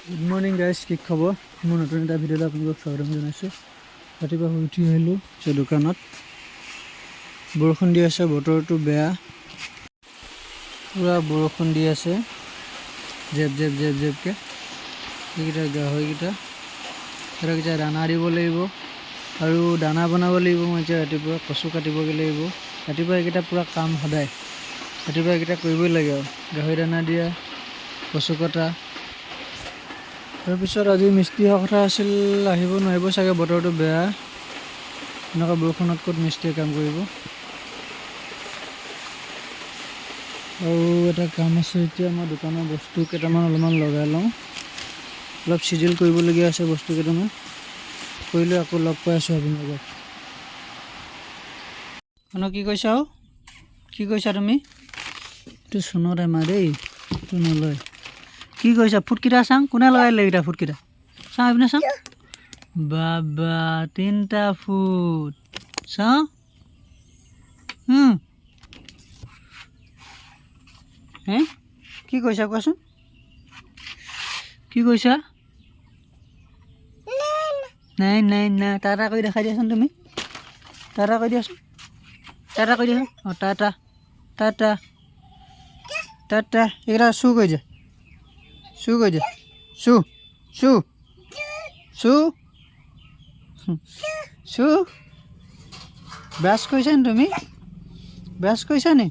Good morning guys, কি খবৰ? মোৰ নতুন এটা ভিডিঅ'লৈ আপোনালোকক স্বাগতম জনাইছোঁ। ৰাতিপুৱা শুই উঠি আহিলোঁ দোকানত। বৰষুণ দি আছে, বতৰটো বেয়া, পূৰা বৰষুণ দি আছে, জেপ জেপ জেপ জেপকৈ। এইকেইটা গাহৰিকেইটা দানা দিব লাগিব আৰু দানা বনাব লাগিব। মই এতিয়া ৰাতিপুৱা কচু কাটিবগৈ লাগিব। ৰাতিপুৱা এইকেইটা পূৰা কাম সদায়, ৰাতিপুৱা এইকেইটা কৰিবই লাগে আৰু গাহৰি দানা দিয়া, কচু কটা। তাৰপিছত আজি মিস্ত্ৰী অহা কথা আছিল, আহিব নোৱাৰিব চাগে, বতৰটো বেয়া। এনেকুৱা বৰষুণত ক'ত মিস্ত্ৰীয়ে কাম কৰিব। আৰু এটা কাম আছে, এতিয়া মই দোকানৰ বস্তু কেইটামান অলপমান লগাই লওঁ। অলপ চিজিল কৰিবলগীয়া আছে, বস্তু কেইটামান কৰিলৈ আকৌ লগ পাই আছোঁ আপোনালোকক। কি কৈছা আৰু কি কৈছা তুমি? এইটো চোনত এমাহ দেই, এইটো নলয়। কি কৰিছা? ফুটকেইটা চাওঁ, কোনে লগাই দিলে এইকেইটা ফুটকেইটা? চাওঁ এইপিনে চাওঁ। বাবা, 3টা ফুট চাওঁ। হে কি কৈছা কোৱাচোন? কি কৈছা? নাই নাই নাই, টাটা কৰি দেখাই দিয়াচোন তুমি। টাটা কৰি দিয়াচোন, টাটা কৰি দিয়াচোন। অঁ, টাটা টাটা টাটা। এইকেইটা চু কৰি দিয়া, চু কৰি দিয়া, চু চু চু চু। ব্ৰাছ কৰিছা নি তুমি? ব্ৰাছ কৰিছা নি?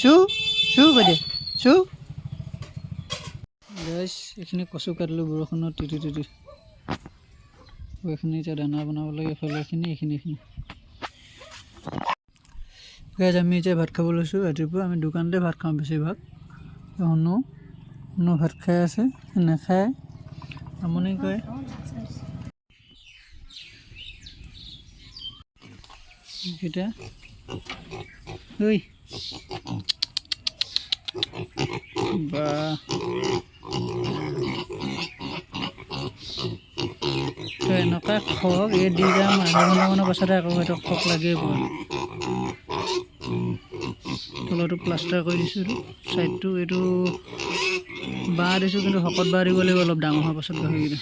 চু চু কৰি দিয়া, চু। গাইছ, এইখিনি কচু কাটিলোঁ বৰষুণত তিতি তিতি। এইখিনি এতিয়া দানা বনাব লাগে, এইফালে এইখিনি। গাইছ, আমি এতিয়া ভাত খাব লৈছোঁ। ৰাতিপুৱা আমি দোকানতে ভাত খাওঁ বেছিভাগ। শুনো ভাত খাই আছে, নাখায়, আমনি কৰে। এইকেইটা ঐ বা এনেকুৱা খক, এই দি যাম আধা ঘণ্টামানৰ পাছতে আকৌ সিহঁতক খক লাগিয়ে পৰে। তলতো প্লাষ্টাৰ কৰি দিছোঁ, ছাইডটো এইটো বাঁহ দিছোঁ, কিন্তু শকত বাঁহ দিব লাগিব অলপ ডাঙৰ হোৱাৰ পাছত গাহৰিকেইটা।